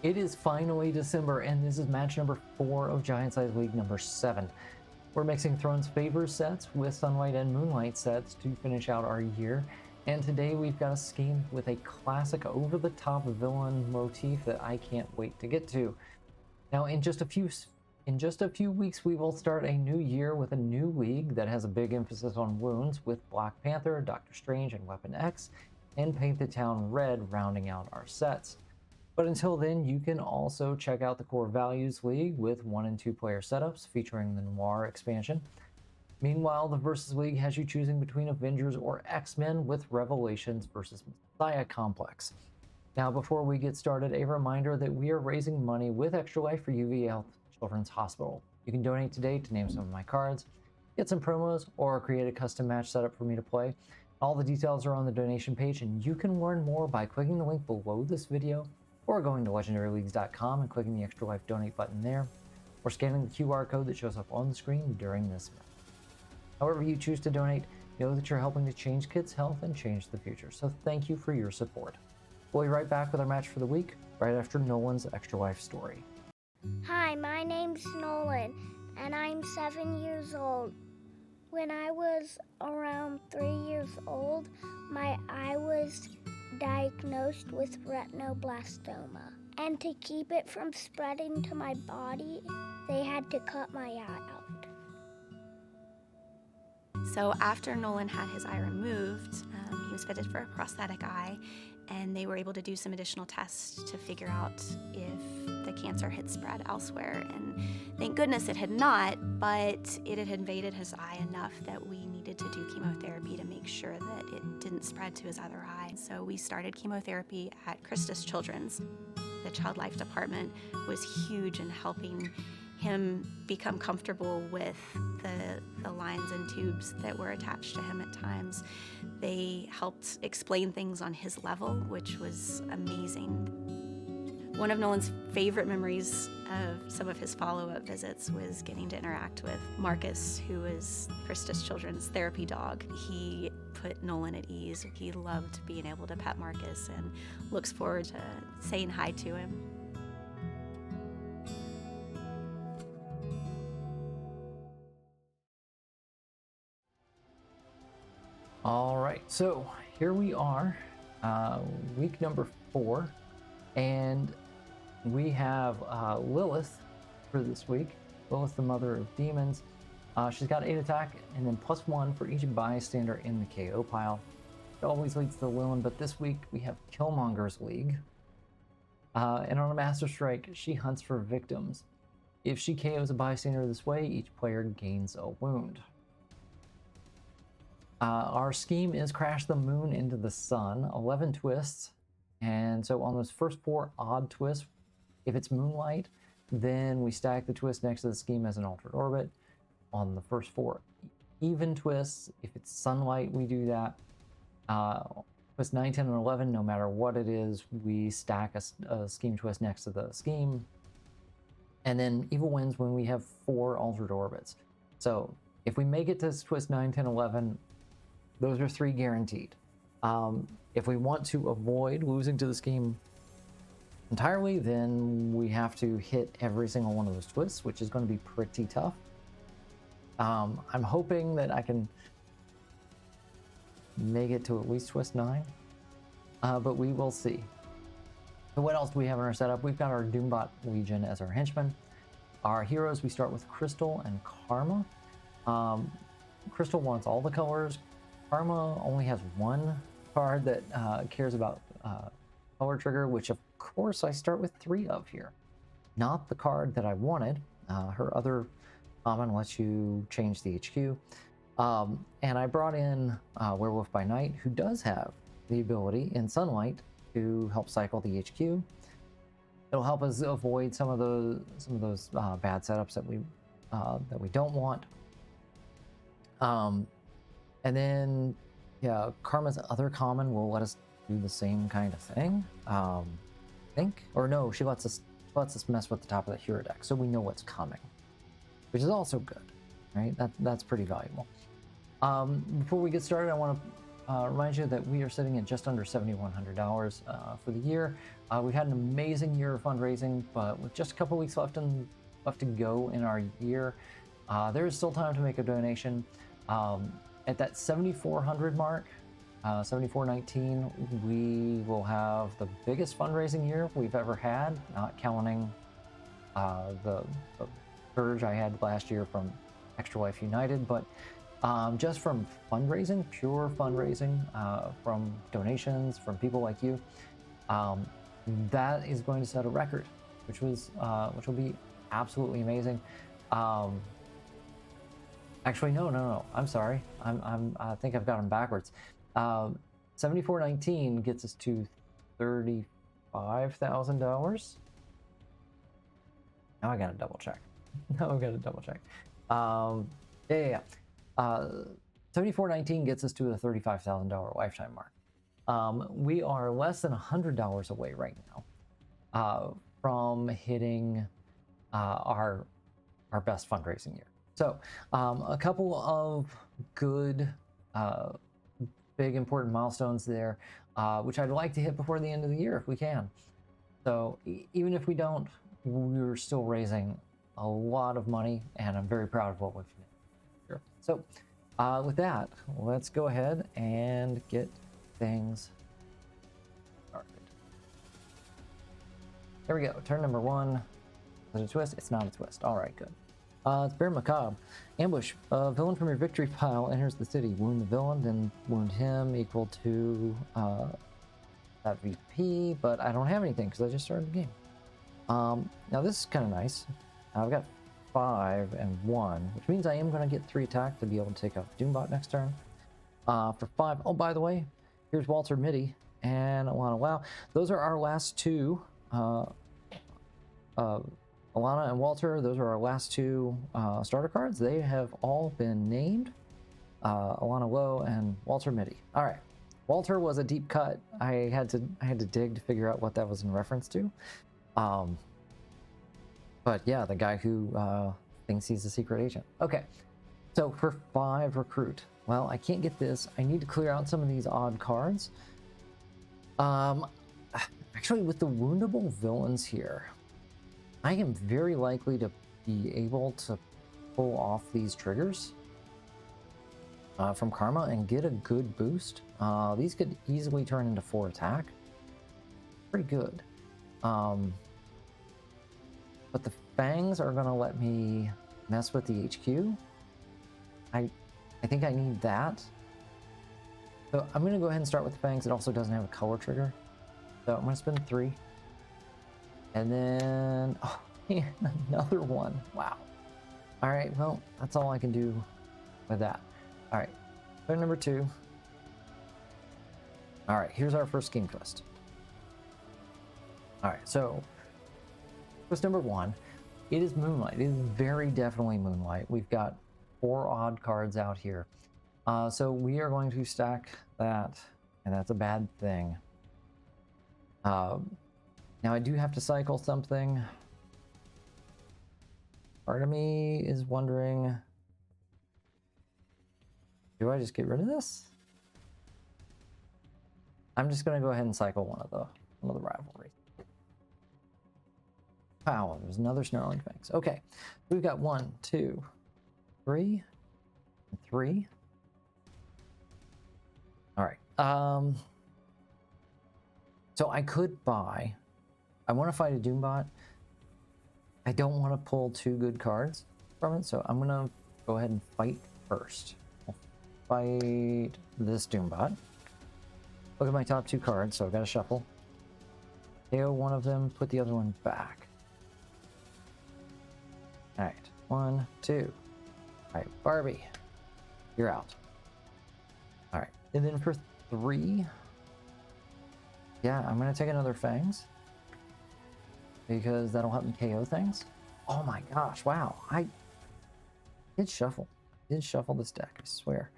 It is finally December, and this is match number 4 of Giant Size League number 7. We're mixing Throne's Favor sets with Sunlight and Moonlight sets to finish out our year, and today we've got a scheme with a classic over-the-top villain motif that I can't wait to get to. Now, in just a few weeks, we will start a new year with a new league that has a big emphasis on wounds with Black Panther, Doctor Strange, and Weapon X, and Paint the Town Red rounding out our sets. But until then, you can also check out the Core Values League with 1 and 2 player setups featuring the Noir expansion. Meanwhile, the Versus League has you choosing between Avengers or X-Men with Revelations versus Messiah Complex. Now, before we get started, a reminder that we are raising money with Extra Life for UVA Children's Hospital. You can donate today to name some of my cards, get some promos, or create a custom match setup for me to play. All the details are on the donation page, and you can learn more by clicking the link below this video, or going to legendaryleagues.com and clicking the Extra Life donate button there, or scanning the QR code that shows up on the screen during this match. However you choose to donate, know that you're helping to change kids' health and change the future, so thank you for your support. We'll be right back with our match for the week, right after Nolan's Extra Life story. Hi, my name's Nolan, and I'm 7 years old. When I was around 3 years old, my eye was diagnosed with retinoblastoma. And to keep it from spreading to my body, they had to cut my eye out. So after Nolan had his eye removed, he was fitted for a prosthetic eye, and they were able to do some additional tests to figure out if the cancer had spread elsewhere. And thank goodness it had not, but it had invaded his eye enough that we needed to do chemotherapy to make sure that it didn't spread to his other eye. So we started chemotherapy at Christus Children's. The Child Life Department was huge in helping him become comfortable with the lines and tubes that were attached to him at times. They helped explain things on his level, which was amazing. One of Nolan's favorite memories of some of his follow-up visits was getting to interact with Marcus, who was Christus Children's therapy dog. He put Nolan at ease. He loved being able to pet Marcus and looks forward to saying hi to him. All right, so here we are, week number 4, and we have Lilith for this week. Lilith, the mother of demons. She's got 8 attack and then +1 for each bystander in the KO pile. It always leads to Lilith, but this week we have Killmonger's League. And on a Master Strike, she hunts for victims. If she KOs a bystander this way, each player gains a wound. Our scheme is crash the moon into the sun, 11 twists, and so on those first 4 odd twists, if it's moonlight, then we stack the twist next to the scheme as an altered orbit. On the first 4 even twists, if it's sunlight, we do that. Twist 9, 10, and 11, no matter what it is, we stack a scheme twist next to the scheme. And then evil wins when we have 4 altered orbits. So if we make it to twist 9, 10, 11, those are 3 guaranteed. If we want to avoid losing to the scheme entirely, then we have to hit every single one of those twists, which is going to be pretty tough. I'm hoping that I can make it to at least twist 9, but we will see. So what else do we have in our setup? We've got our Doombot Legion as our henchmen. Our heroes, we start with Crystal and Karma. Crystal wants all the colors. Karma only has 1 card that cares about color trigger, which of course I start with 3 of here. Not the card that I wanted. Her other common lets you change the HQ. And I brought in Werewolf by Night, who does have the ability in Sunlight to help cycle the HQ. It'll help us avoid some of those bad setups that we don't want. And then, yeah, Karma's other common will let us do the same kind of thing. I think, or no, she lets us mess with the top of the hero deck, so we know what's coming, which is also good, right? That's pretty valuable. Before we get started, I want to remind you that we are sitting at just under $7,100 for the year. We've had an amazing year of fundraising, but with just a couple weeks left to go in our year, there is still time to make a donation. At that 7,400 mark, 7,419, we will have the biggest fundraising year we've ever had, not counting the surge I had last year from Extra Life United, but just from fundraising, pure fundraising, from donations, from people like you, that is going to set a record, which will be absolutely amazing. Actually, no. I'm sorry. I think I've got them backwards. 7,419 gets us to $35,000. Now I gotta double check. Yeah. 7,419 gets us to a $35,000 lifetime mark. We are less than $100 away right now from hitting our best fundraising year. So a couple of good, big important milestones there, which I'd like to hit before the end of the year if we can. So even if we don't, we're still raising a lot of money, and I'm very proud of what we've made here. So with that, let's go ahead and get things started. There we go. Turn number 1. Is it a twist? It's not a twist. All right, good. It's Bear Macabre. Ambush. Villain from your victory pile enters the city. Wound the villain, then wound him, equal to that VP, but I don't have anything because I just started the game. Now this is kind of nice. I've got 5 and 1, which means I am going to get 3 attack to be able to take out Doombot next turn. For 5, oh, by the way, here's Walter Mitty and Alana. Wow, those are our last 2. Alana and Walter, those are our last 2 starter cards. They have all been named. Alana Lowe and Walter Mitty. All right, Walter was a deep cut. I had to dig to figure out what that was in reference to. But yeah, the guy who thinks he's a secret agent. Okay, so for 5 recruit, well, I can't get this. I need to clear out some of these odd cards. Actually, with the woundable villains here, I am very likely to be able to pull off these triggers from Karma and get a good boost. These could easily turn into 4 attack. Pretty good. But the fangs are gonna let me mess with the HQ. I think I need that. So I'm gonna go ahead and start with the fangs. It also doesn't have a color trigger. So I'm gonna spend 3. And then, oh man, another one. Wow. All right, well, that's all I can do with that. All right, turn number 2. All right, here's our first game twist. All right, so twist number 1, it is Moonlight. It is very definitely Moonlight. We've got 4 odd cards out here. So we are going to stack that, and that's a bad thing. Now I do have to cycle something. Part of me is wondering, do I just get rid of this? I'm just gonna go ahead and cycle one of the rivalries. Wow, there's another Snarling Fangs. Okay, we've got 1, 2, 3, and 3. All right. So I could buy. I want to fight a Doombot. I don't want to pull 2 good cards from it, so I'm gonna go ahead and fight first. I'll fight this Doombot. Look at my top 2 cards, so I've got to shuffle. KO one of them, put the other one back. All right, 1, 2. All right, Barbie, you're out. All right, and then for 3, yeah, I'm gonna take another Fangs because that'll help me KO things. Oh my gosh, wow, I did shuffle this deck, I swear.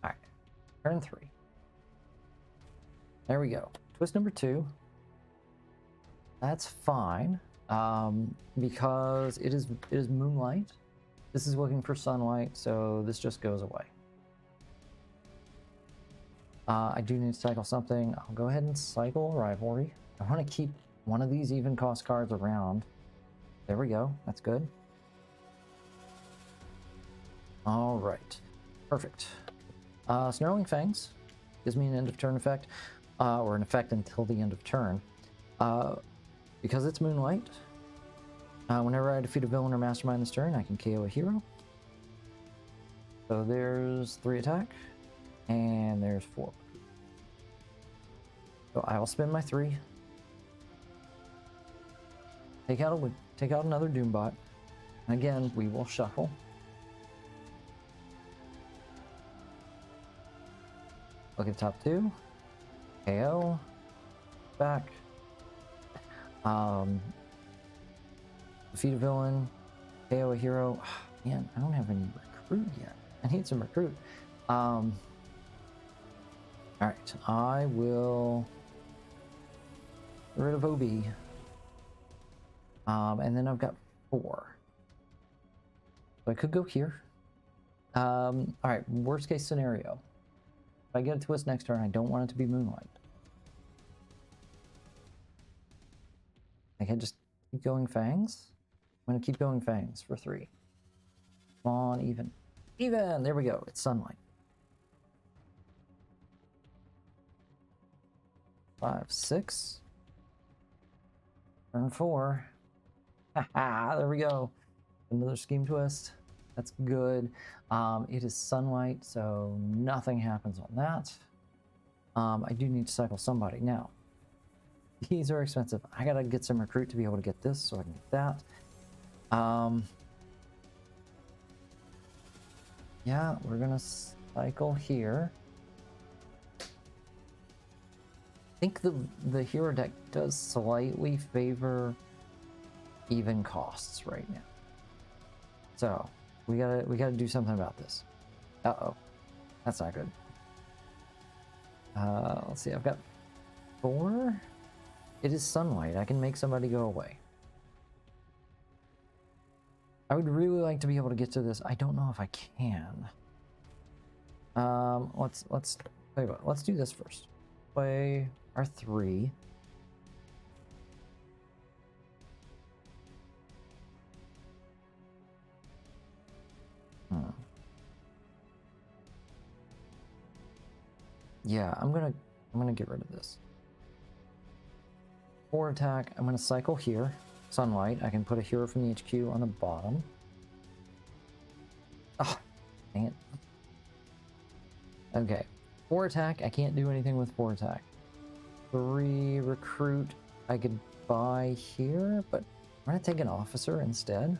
All right, turn 3. There we go. Twist number 2. That's fine. Because it is Moonlight. This is looking for sunlight, so this just goes away. I do need to cycle something. I'll go ahead and cycle Rivalry. I want to keep one of these even cost cards around. There we go. That's good. All right. Perfect. Snarling Fangs gives me an end of turn effect, or an effect until the end of turn. Because it's Moonlight, whenever I defeat a villain or mastermind this turn, I can KO a hero. So there's 3 attack, and there's 4. So I will spend my 3. Take out another Doombot. And again, we will shuffle. Look at top 2. KO. Back. Defeat a villain. KO a hero. Man, I don't have any recruit yet. I need some recruit. Alright, I will get rid of OB. And then I've got 4. So I could go here. Alright, worst case scenario. If I get a twist next turn, I don't want it to be Moonlight. I can just keep going Fangs. I'm gonna keep going Fangs for 3. Come on, even. Even! There we go. It's Sunlight. 5, 6. Turn 4. Haha, there we go. Another scheme twist. That's good. It is Sunlight, so nothing happens on that. I do need to cycle somebody. Now, these are expensive. I gotta get some recruit to be able to get this, so I can get that. Yeah, we're gonna cycle here. I think the hero deck does slightly favor even costs right now. So we gotta do something about this. Uh-oh. That's not good. Let's see, I've got 4. It is Sunlight. I can make somebody go away. I would really like to be able to get to this. I don't know if I can. Let's tell you what, let's do this first. Play our 3. Yeah, I'm gonna get rid of this. 4 attack. I'm gonna cycle here. Sunlight. I can put a hero from the HQ on the bottom. Ah, dang it. Okay. 4 attack. I can't do anything with 4 attack. 3 recruit. I could buy here, but I'm gonna take an officer instead.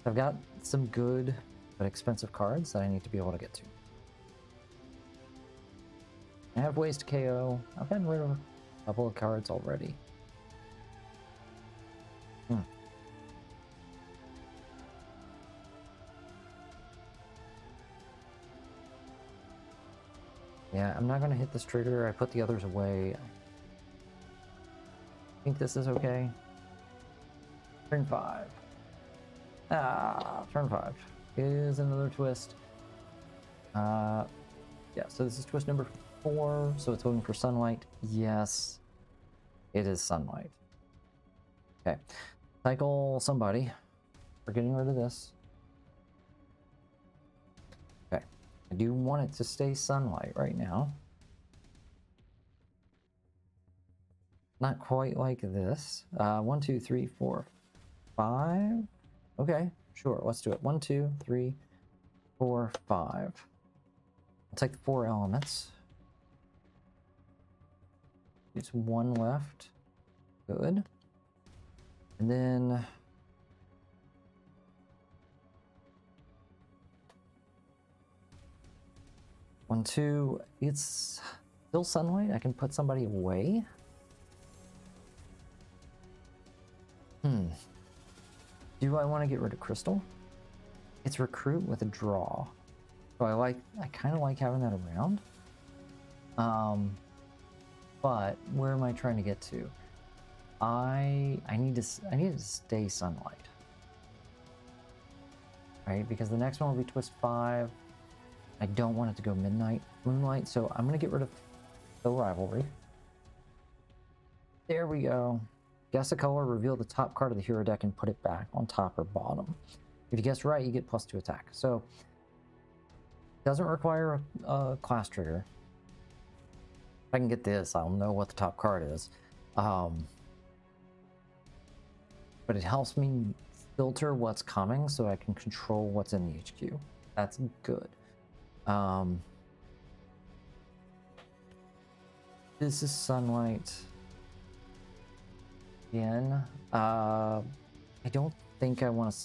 I've got some good but expensive cards that I need to be able to get to. I have ways to KO. I've gotten rid of a couple of cards already. Yeah, I'm not going to hit this trigger. I put the others away. I think this is okay. Turn 5. Turn 5 is another twist. Yeah, so this is twist number 4. So it's looking for Sunlight. Yes, it is Sunlight. Okay, cycle somebody. We're getting rid of this. Okay, I do want it to stay Sunlight right now. Not quite like this. 1, 2, 3, 4, 5. Okay, sure, let's do it. 1, 2, 3, 4, 5. I'll take the 4 elements. It's 1 left. Good. And then one, 2. It's still Sunlight. I can put somebody away. Do I want to get rid of Crystal? It's recruit with a draw. So I kind of like having that around. But where am I trying to get to? I need to stay Sunlight. Right? Because the next one will be twist 5. I don't want it to go Moonlight, so I'm going to get rid of the rivalry. There we go. Guess a color, reveal the top card of the hero deck, and put it back on top or bottom. If you guess right, you get +2 attack. So, doesn't require a class trigger. If I can get this, I'll know what the top card is. But it helps me filter what's coming so I can control what's in the HQ. That's good. This is Sunlight. Again, I don't think I want to...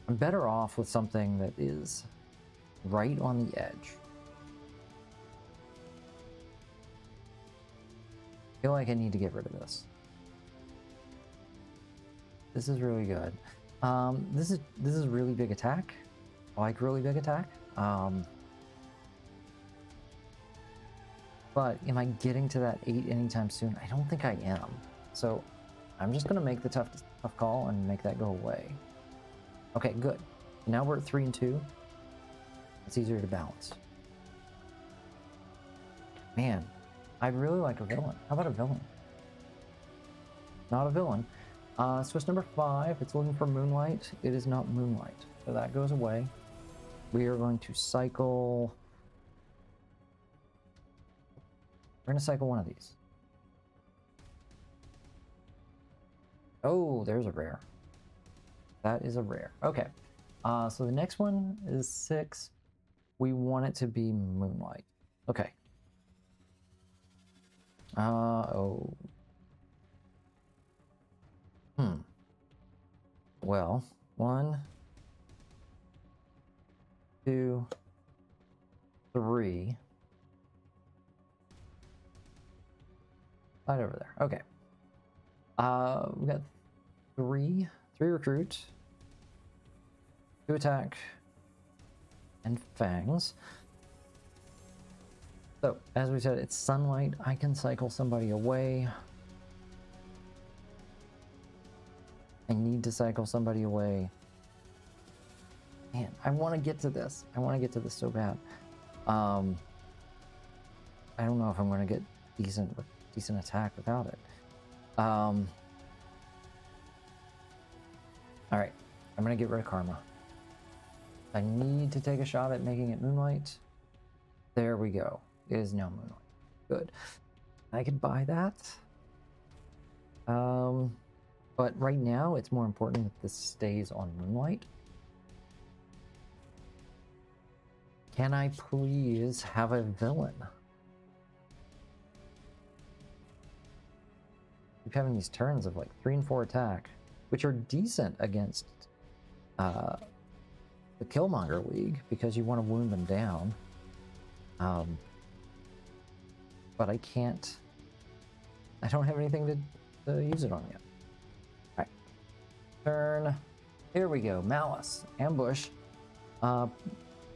I'm better off with something that is right on the edge. I feel like I need to get rid of this. This is really good. This is really big attack. I like really big attack. But am I getting to that 8 anytime soon? I don't think I am. So I'm just going to make the tough call and make that go away. Okay, good. Now we're at 3 and 2. It's easier to balance. Man, I'd really like a villain. How about a villain? Not a villain. Switch number 5. It's looking for Moonlight. It is not Moonlight. So that goes away. We are going to cycle... We're going to cycle one of these. Oh, there's a rare. That is a rare. Okay. So the next one is 6. We want it to be Moonlight. Okay. Oh. Well, 1, 2, 3. Right over there. Okay. We got 3 recruit, 2 attack, and fangs. So, as we said, it's Sunlight. I can cycle somebody away. I need to cycle somebody away. Man, I want to get to this. I want to get to this so bad. I don't know if I'm going to get decent attack without it. All right, I'm gonna get rid of Karma. I need to take a shot at making it Moonlight. There we go. It is now Moonlight. Good. I could buy that. But right now it's more important that this stays on Moonlight. Can I please have a villain? Keep having these turns of like 3 and 4 attack, which are decent against the Killmonger League because you want to wound them down. But I can't. I don't have anything to use it on yet. All right, turn. Here we go. Malice, ambush.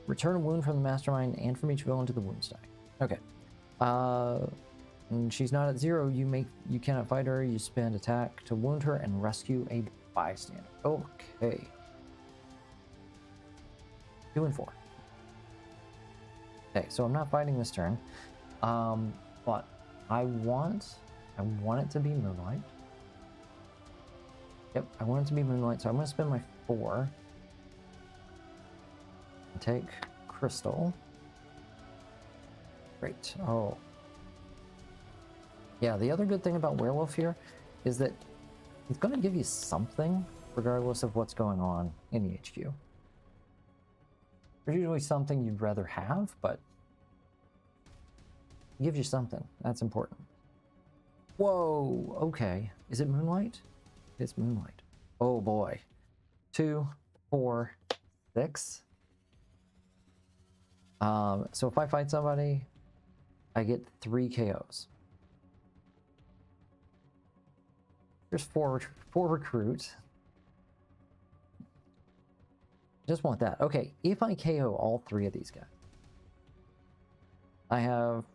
Return a wound from the mastermind and from each villain to the wound stack. Okay. And she's not at 0. You cannot fight her. You spend attack to wound her and rescue a bystander. Okay. 2 and 4. Okay, so I'm not fighting this turn. But I want it to be Moonlight. Yep, I want it to be Moonlight, so I'm going to spend my 4 and take Crystal. Great. Oh. Yeah, the other good thing about Werewolf here is that it's going to give you something regardless of what's going on in the HQ. There's usually something you'd rather have, but it gives you something. That's important. Whoa, okay. Is it Moonlight? It's Moonlight. Oh boy. 2, 4, 6. So if I fight somebody, I get 3 KOs. There's 4 recruits. Just want that. Okay, if I KO all 3 of these guys, I have...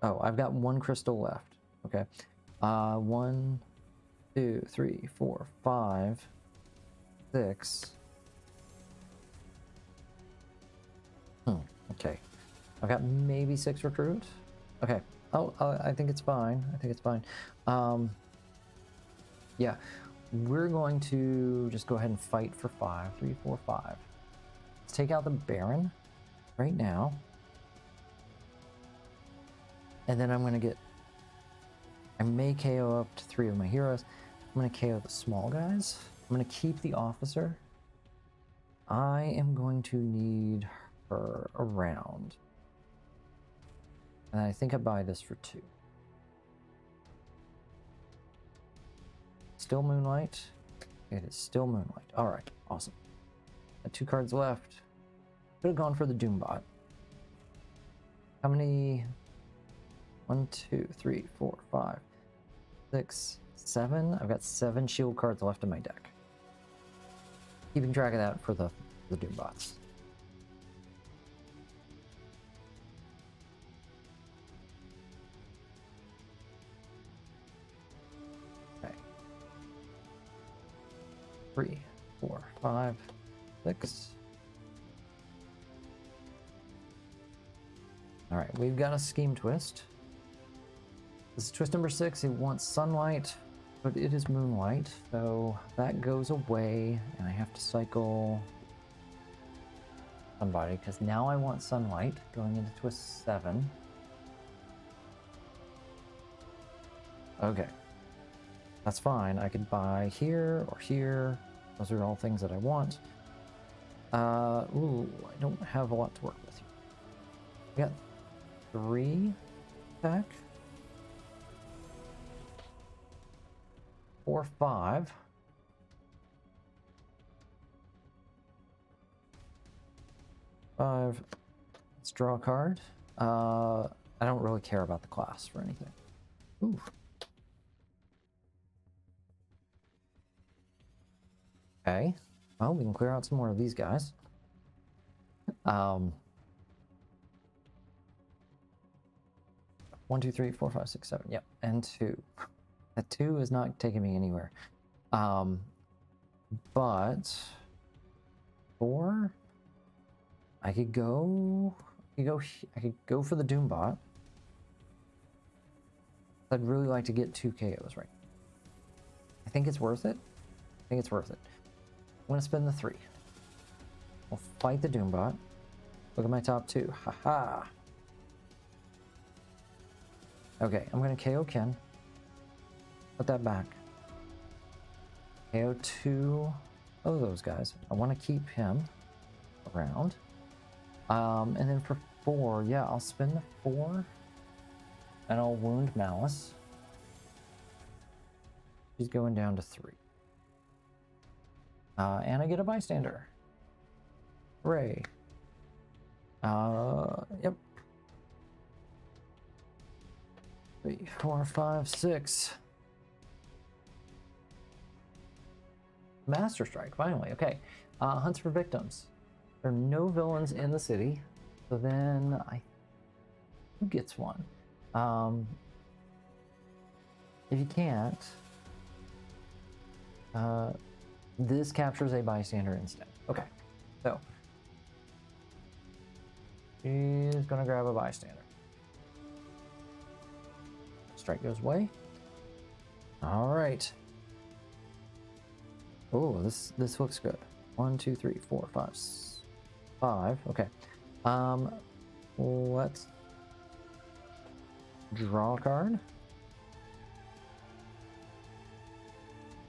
Oh, I've got 1 crystal left. Okay. 1, 2, 3, 4, 5, 6, Okay. I've got maybe 6 recruit. Okay. Oh, I think it's fine. I think it's fine. Yeah. We're going to just go ahead and fight for 5. 3, 4, 5. Let's take out the Baron right now. And then I'm going to get... I may KO up to 3 of my heroes. I'm going to KO the small guys. I'm going to keep the officer. I am going to need her around. And I think I buy this for 2. Still Moonlight. It is still Moonlight. Alright, awesome. Got 2 cards left. Could have gone for the Doombot. How many? 1, 2, 3, 4, 5, 6, 7. I've got 7 shield cards left in my deck. Keeping track of that for the Doombots. Okay. 3, 4, 5, 6. All right, we've got a Scheme Twist. This is twist number 6. It wants sunlight, but it is moonlight, so that goes away, and I have to cycle somebody because now I want sunlight going into twist 7. Okay, that's fine. I could buy here or here. Those are all things that I want. Ooh, I don't have a lot to work with here. We got 3 attack. 4, 5. Let's draw a card. I don't really care about the class for anything. Ooh. Okay. Well, we can clear out some more of these guys. 1, 2, 3, 4, 5, 6, 7. Yep, and 2. That 2 is not taking me anywhere. But 4, I could go for the Doombot. I'd really like to get 2 KOs right. I think it's worth it. I think it's worth it. I'm gonna spend the 3. We'll fight the Doombot. Look at my top 2. Haha. Okay, I'm gonna KO Ken. Put that back. KO 2 of those guys. I want to keep him around. And then for 4, yeah, I'll spend the 4 and I'll wound Malice. She's going down to 3. And I get a bystander. Hooray. Yep. 3, 4, 5, 6. Master Strike, finally. Okay. Hunts for victims. There are no villains in the city. So then who gets one? If you can't, this captures a bystander instead. Okay. So she's gonna grab a bystander. Strike goes away. All right. Oh, this looks good. 1, 2, 3, 4, 5, 5. Okay. Let's draw a card.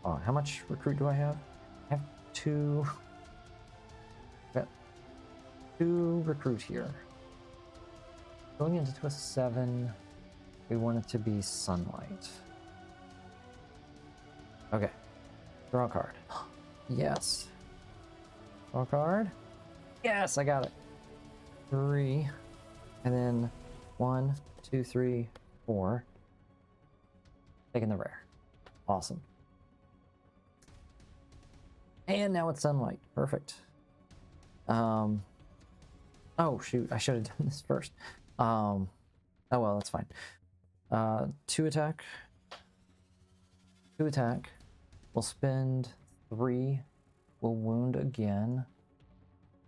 Oh, how much recruit do I have? I have 2. Got 2 recruit here. Going into twist 7, we want it to be sunlight. Okay. Draw a card. Yes. Draw a card. Yes, I got it. 3. And then 1, 2, 3, 4. Taking the rare. Awesome. And now it's sunlight. Perfect. Oh shoot, I should have done this first. Oh well, that's fine. 2 attack. 2 attack. We'll spend 3. We'll wound again.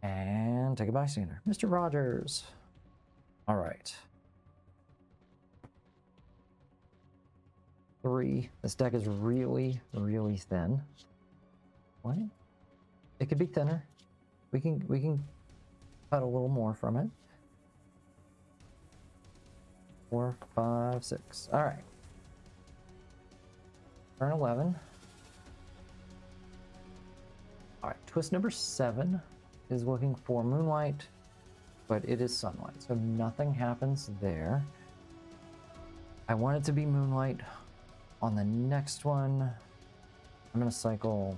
And take a bystander. Mr. Rogers. All right. 3. This deck is really, really thin. What? It could be thinner. We can cut a little more from it. 4, 5, 6. All right. Turn 11. All right. Twist number 7 is looking for Moonlight, but it is Sunlight, so nothing happens there. I want it to be Moonlight on the next one. I'm gonna cycle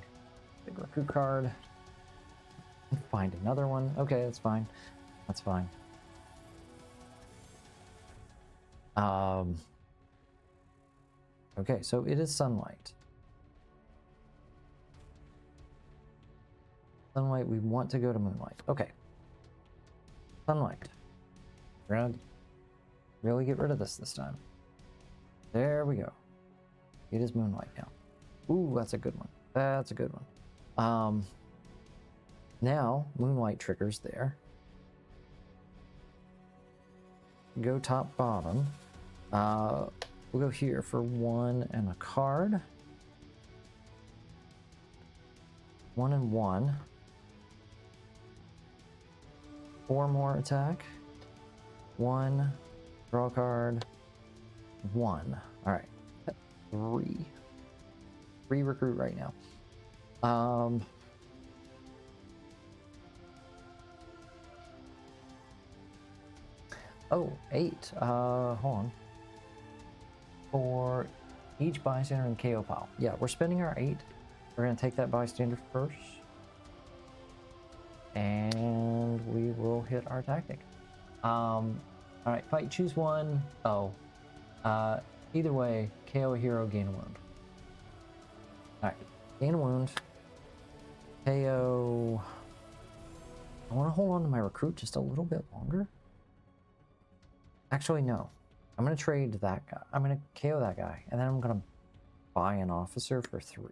big recruit card and find another one. Okay, that's fine. That's fine. Okay, so it is Sunlight. Sunlight, we want to go to Moonlight. Okay. Sunlight. We're gonna really get rid of this time. There we go. It is Moonlight now. Ooh, that's a good one. That's a good one. Now, Moonlight triggers there. Go top, bottom. We'll go here for 1 and a card. 1 and 1. 4 more attack. 1, draw a card. 1. All right. 3. 3 recruit right now. Oh, 8. Hold on. For each bystander in KO pile. Yeah, we're spending our 8. We're gonna take that bystander first. And we will hit our tactic. All right, fight, choose one. Oh, either way, KO a hero, gain a wound. All right, gain a wound. KO. I want to hold on to my recruit just a little bit longer. Actually, no. I'm going to trade that guy. I'm going to KO that guy, and then I'm going to buy an officer for 3.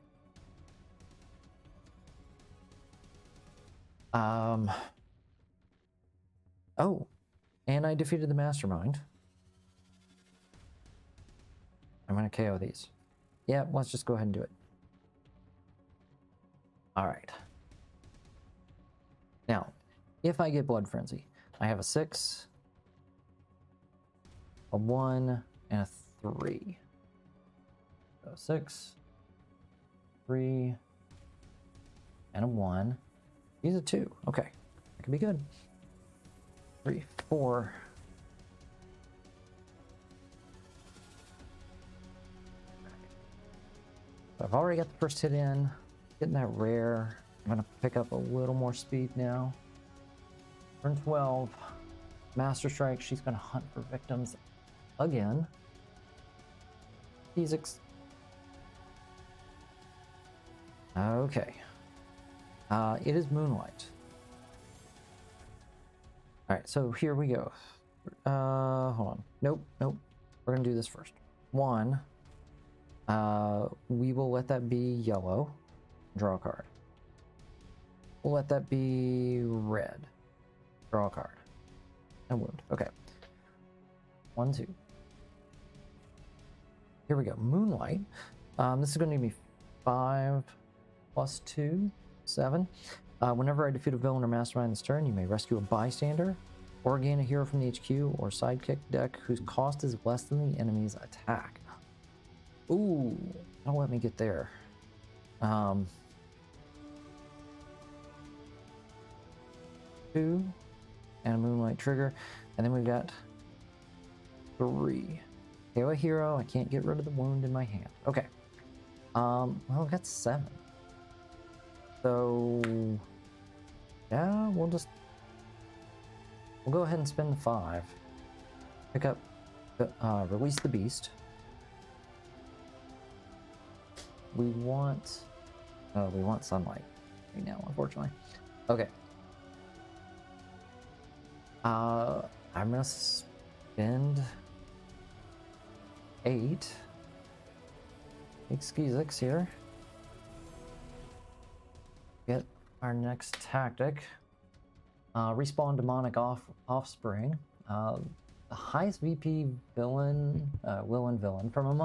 Oh, and I defeated the mastermind. I'm going to KO these. Yeah, let's just go ahead and do it. All right. Now, if I get Blood Frenzy, I have a 6, a 1, and a 3. So 6, 3, and a 1. He's a 2. Okay, that could be good. 3, 4. So I've already got the first hit in. Getting that rare. I'm gonna pick up a little more speed now. Turn 12. Master Strike. She's gonna hunt for victims again. He's okay. It is Moonlight. All right, so here we go. Hold on. Nope. We're gonna do this first. 1. We will let that be yellow. Draw a card. We'll let that be red. Draw a card. And wound. Okay. 1, 2. Here we go. Moonlight. This is going to be 5 plus 2, 7. Whenever I defeat a villain or mastermind this turn, you may rescue a bystander or gain a hero from the HQ or sidekick deck whose cost is less than the enemy's attack. Ooh, don't let me get there. 2 and a Moonlight trigger, and then we've got 3. KO a hero. I can't get rid of the wound in my hand. Okay. Well, I've got 7. So yeah, we'll go ahead and spend the 5. Pick up, release the beast. We want sunlight right now, unfortunately. Okay. I'm gonna spend 8. Excuse here. Get our next tactic. Respawn demonic offspring. The highest VP villain, villain from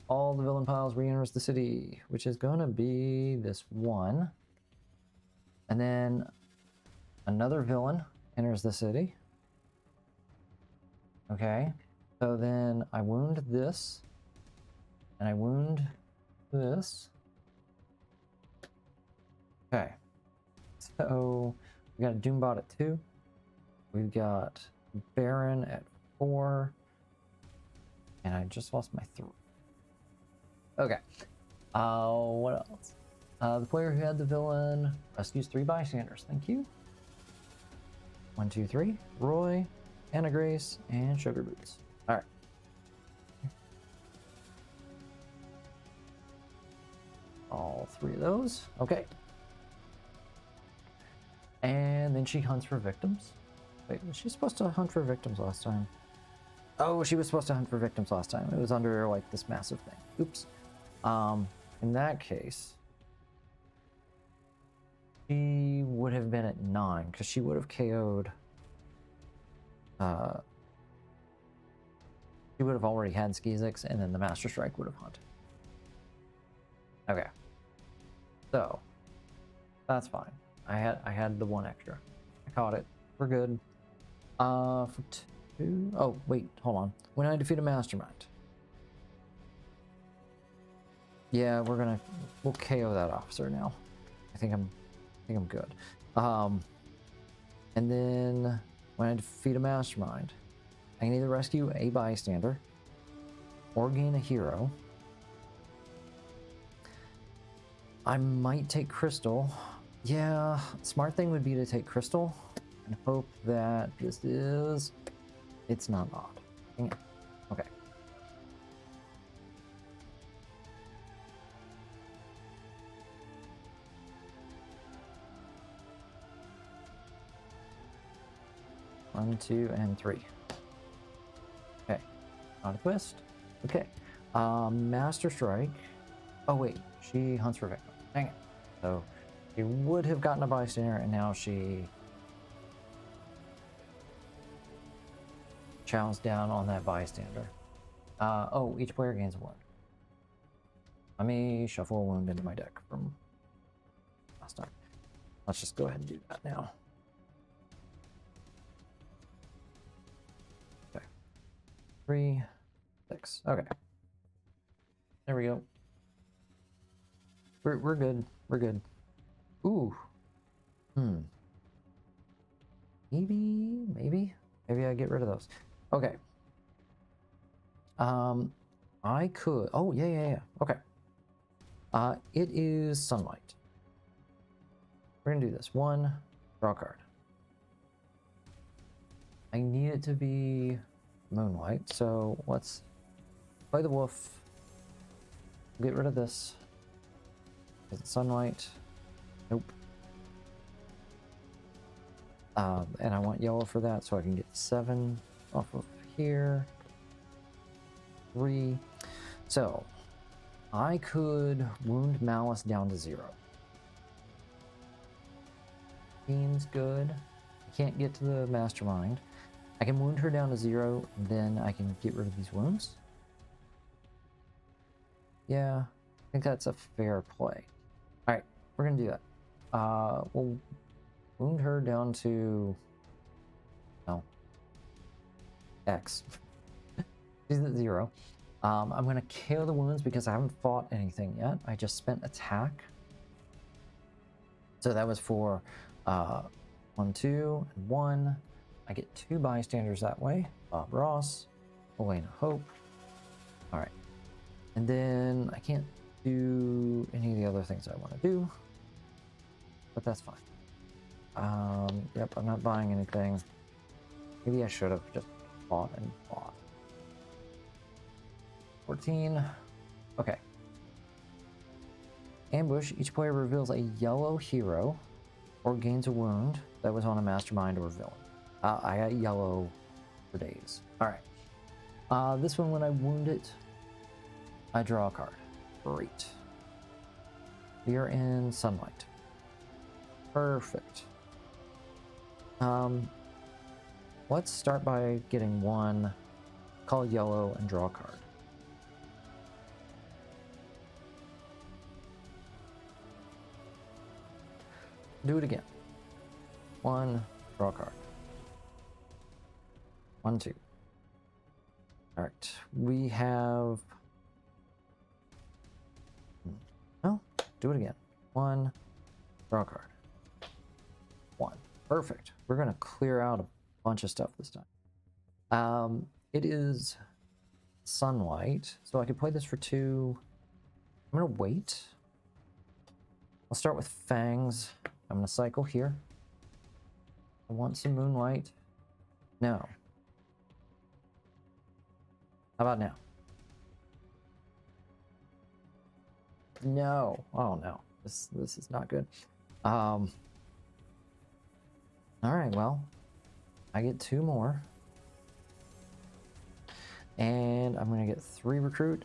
all the villain piles re-enters the city, which is gonna be this one. And then another villain enters the city. Okay, so then I wound this, and I wound this. Okay, so we got a Doombot at 2. We've got Baron at 4. And I just lost my 3. Okay. What else? The player who had the villain rescues 3 bystanders. Thank you. 1, 2, 3. Roy, Anna Grace, and Sugar Boots. All right. All 3 of those. Okay. And then she hunts for victims. Wait, was she supposed to hunt for victims last time? Oh, she was supposed to hunt for victims last time. It was under like this massive thing. Oops. In that case, she would have been at 9 because she would have KO'd. She would have already had Skizix, and then the Master Strike would have hunted. Okay. So that's fine. I had the 1 extra. I caught it. We're good. For 2. Oh wait, hold on. When I defeat a mastermind. Yeah, we'll KO that officer now. I think I'm good. And then when I defeat a mastermind, I can either rescue a bystander or gain a hero. I might take Crystal. Yeah, smart thing would be to take Crystal and hope that it's not odd. Dang it. Okay. One, 2, and 3. Okay. Not a twist. Okay. Master Strike. Oh wait, she hunts for victim. Dang it. So she would have gotten a bystander, and now she chows down on that bystander. Oh, each player gains a wound. Let me shuffle a wound into my deck from last time. Let's just go ahead and do that now. Okay. 3, 6. Okay. There we go. We're good. We're good. Ooh. Maybe I get rid of those. Okay. I could. Oh yeah. Okay. It is sunlight. We're gonna do this. 1, draw a card. I need it to be moonlight, so let's play the wolf. Get rid of this. Is it sunlight? Nope. And I want yellow for that, so I can get 7 off of here. 3. So I could wound Malice down to 0. Seems good. I can't get to the mastermind. I can wound her down to 0, then I can get rid of these wounds. Yeah, I think that's a fair play. All right, we're gonna do that. We'll wound her down to X. She's at 0. I'm gonna KO the wounds because I haven't fought anything yet. I just spent attack. So that was for 1, 2, and 1. I get 2 bystanders that way. Bob Ross, Elena Hope. All right, and then I can't do any of the other things I want to do, but that's fine. Yep, I'm not buying anything. Maybe I should have just bought and bought. 14. Okay. Ambush. Each player reveals a yellow hero or gains a wound that was on a mastermind or villain. I got yellow for days. All right. This one, when I wound it, I draw a card. Great. We are in sunlight. Perfect. Let's start by getting one, call yellow, and draw a card. Do it again. One, draw a card. 1, 2. All right, we have. No, do it again. 1, draw a card. 1. Perfect. We're gonna clear out a bunch of stuff this time. It is sunlight, so I could play this for 2. I'm gonna wait. I'll start with fangs. I'm gonna cycle here. I want some moonlight. No. How about now? No. Oh no. This is not good. All right, well, I get 2 more. And I'm gonna get 3 recruit.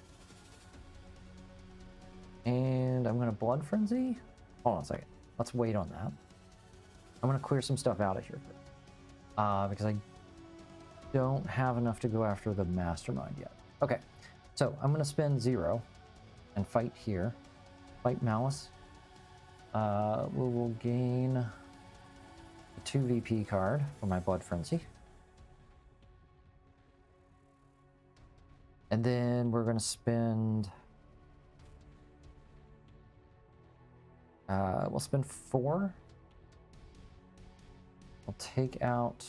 And I'm gonna blood frenzy. Hold on a second. Let's wait on that. I'm gonna clear some stuff out of here first. Because I don't have enough to go after the mastermind yet. Okay, so I'm gonna spend 0 and fight here. Fight Malice. We will gain a 2 VP card for my blood frenzy. And then we're gonna spend we'll spend 4. We'll take out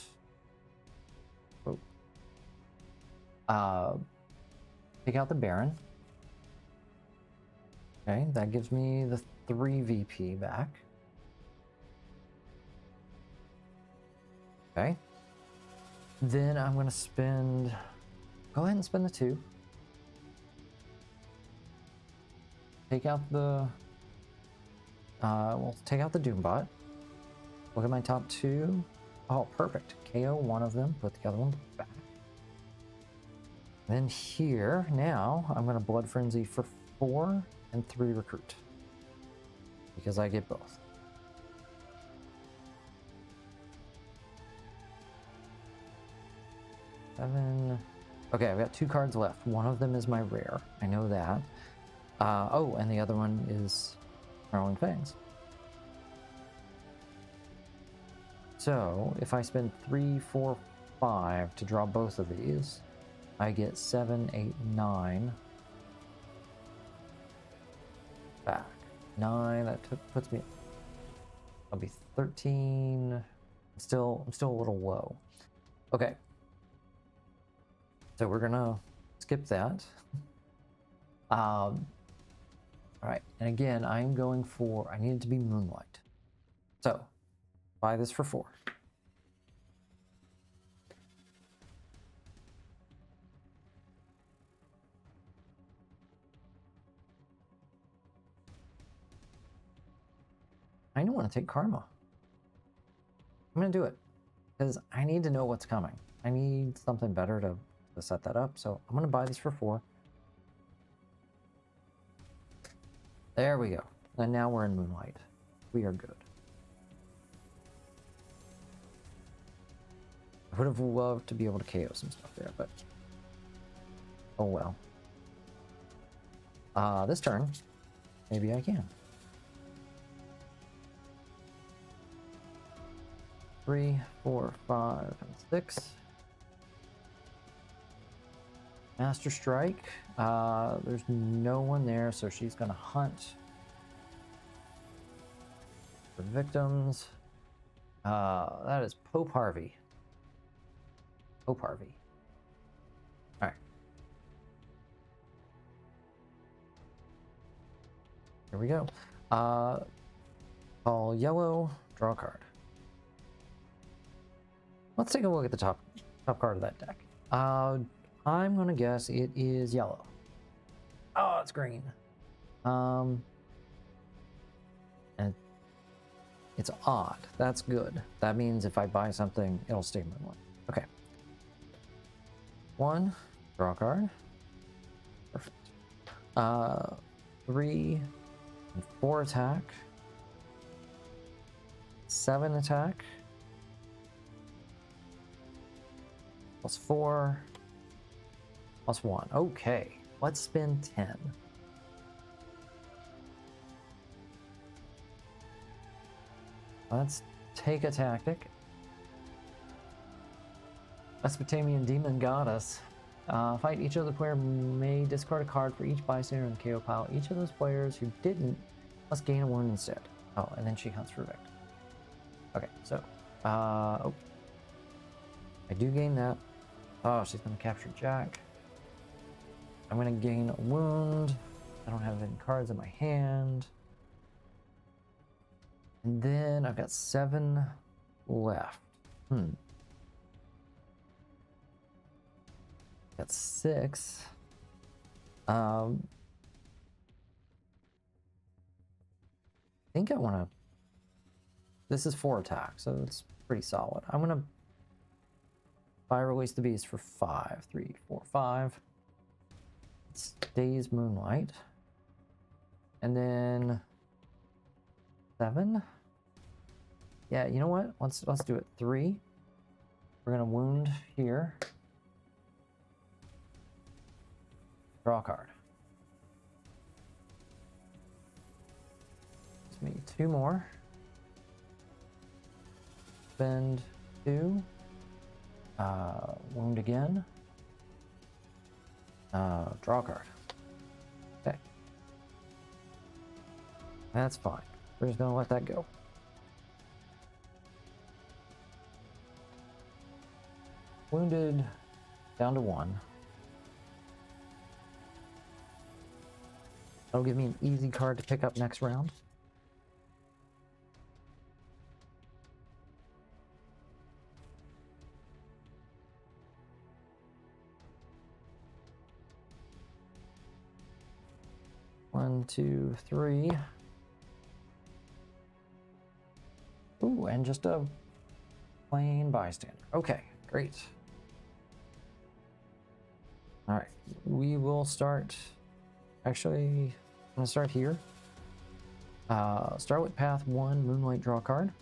take out the Baron. Okay, that gives me the 3 VP back. Okay. Then I'm gonna spend, go ahead and spend the 2. Take out the, we'll take out the Doombot. Look at my top 2. Oh, perfect. KO one of them, put the other one back. Then here, now, I'm gonna Blood Frenzy for 4 and 3 recruit. Because I get both. Seven. Okay, I've got 2 cards left. One of them is my rare. I know that. Oh, and the other one is Snarling Fangs. So, if I spend 3, 4, 5 to draw both of these, I get 7, 8, 9 back. 9, that puts me, I'll be 13. I'm still a little low. Okay. So we're gonna skip that. All right, and again, I'm going for, I need it to be Moonlight. So, buy this for 4. I don't want to take Karma. I'm gonna do it because I need to know what's coming. I need something better to set that up. So I'm gonna buy this for 4. There we go. And now we're in Moonlight. We are good. I would have loved to be able to KO some stuff there, but oh well. This turn, maybe I can. 3, 4, 5, and 6. Master Strike. There's no one there, so she's gonna hunt for victims. That is Pope Harvey. Pope Harvey. All right. Here we go. Call yellow, draw a card. Let's take a look at the top card of that deck. I'm gonna guess it is yellow. Oh, it's green. And it's odd. That's good. That means if I buy something, it'll stay my one. Okay. 1, draw a card. Perfect. 3 and 4 attack. 7 attack. +4. +1. Okay, let's spend 10. Let's take a tactic. Mesopotamian Demon Goddess. Fight each other player may discard a card for each bystander in the KO pile. Each of those players who didn't must gain a wound instead. Oh, and then she hunts for victim. Okay, so, oh. I do gain that. Oh, she's gonna capture Jack. I'm gonna gain a wound. I don't have any cards in my hand. And then I've got 7 left. Got 6. I think I want to... This is 4 attack, so it's pretty solid. I'm going to fire release the beast for 5. 3, 4, 5. It stays Moonlight. And then 7. Yeah, you know what? Let's do it. 3. We're going to wound here. Draw a card. Gives me 2 more. Spend 2. Wound again. Draw a card. Okay. That's fine. We're just gonna let that go. Wounded down to 1. That'll give me an easy card to pick up next round. One, 2, 3. Ooh, and just a plain bystander. Okay, great. All right, we will start. Actually, I'm gonna start here. Start with path 1, Moonlight, draw a card.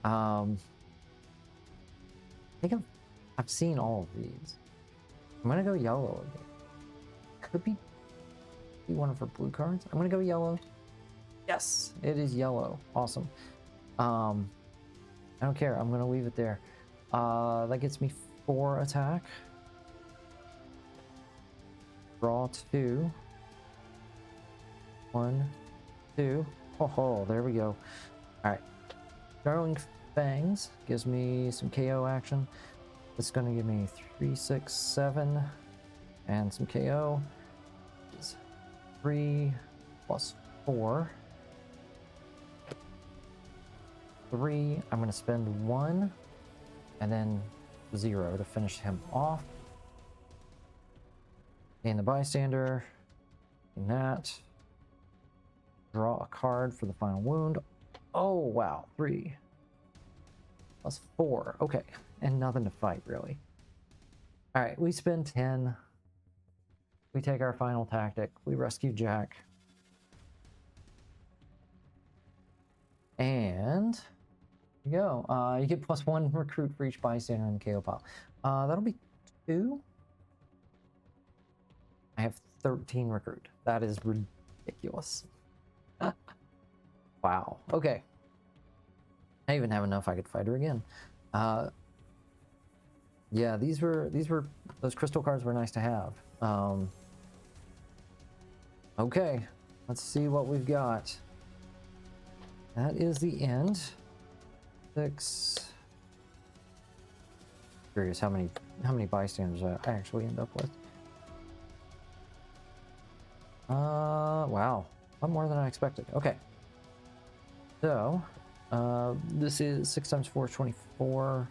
I think I've seen all of these. I'm gonna go yellow again. Could be one of her blue cards. I'm gonna go yellow. Yes, it is yellow. Awesome. I don't care. I'm gonna leave it there. That gets me 4 attack. Draw 2. 1, 2. Oh, there we go. Alright. Darling Fangs gives me some KO action. It's going to give me 3, 6, 7. And some KO. Is 3 plus 4. 3. I'm going to spend 1. And then 0 to finish him off. Gain the bystander. And that. Draw a card for the final wound. Oh, wow. 3 plus 4. Okay. And nothing to fight, really. Alright, we spend 10. We take our final tactic. We rescue Jack. And here you go. You get +1 recruit for each bystander in the KO pile. That'll be 2. I have 13 recruit. That is ridiculous. Wow. Okay. I even have enough I could fight her again. Yeah, those crystal cards were nice to have. Okay, let's see what we've got. That is the end. 6. Curious how many bystanders I actually end up with. Wow. A lot more than I expected. Okay. So, this is 6 times 4 is 24.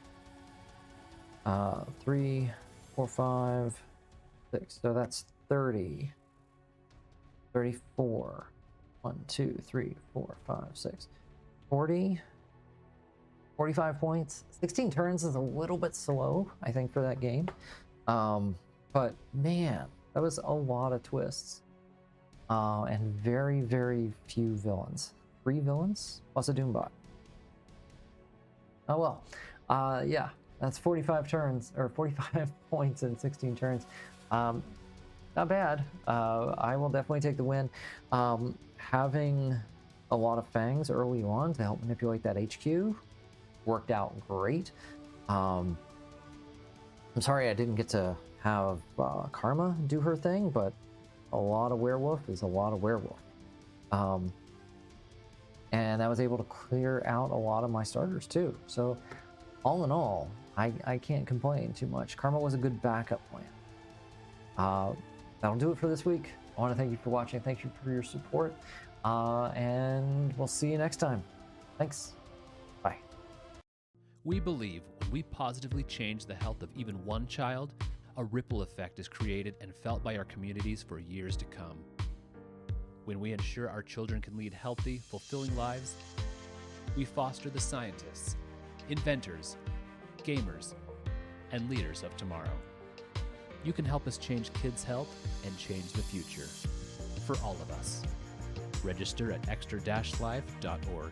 3, 4, 5, 6. So that's 30. 34. 1, 2, 3, 4, 5, 6. 40. 45 points. 16 turns is a little bit slow, I think, for that game. But man, that was a lot of twists. And very, very few villains. 3 villains plus a Doombot. Oh well. Yeah, that's 45 turns, or 45 points in 16 turns. Not bad. I will definitely take the win. Having a lot of fangs early on to help manipulate that HQ worked out great. I'm sorry I didn't get to have Karma do her thing, but a lot of werewolf is a lot of werewolf. And I was able to clear out a lot of my starters too. So all in all, I can't complain too much. Karma was a good backup plan. That'll do it for this week. I want to thank you for watching. Thank you for your support. And we'll see you next time. Thanks. Bye. We believe when we positively change the health of even one child, a ripple effect is created and felt by our communities for years to come. When we ensure our children can lead healthy, fulfilling lives, we foster the scientists, inventors, gamers, and leaders of tomorrow. You can help us change kids' health and change the future for all of us. Register at extra-life.org.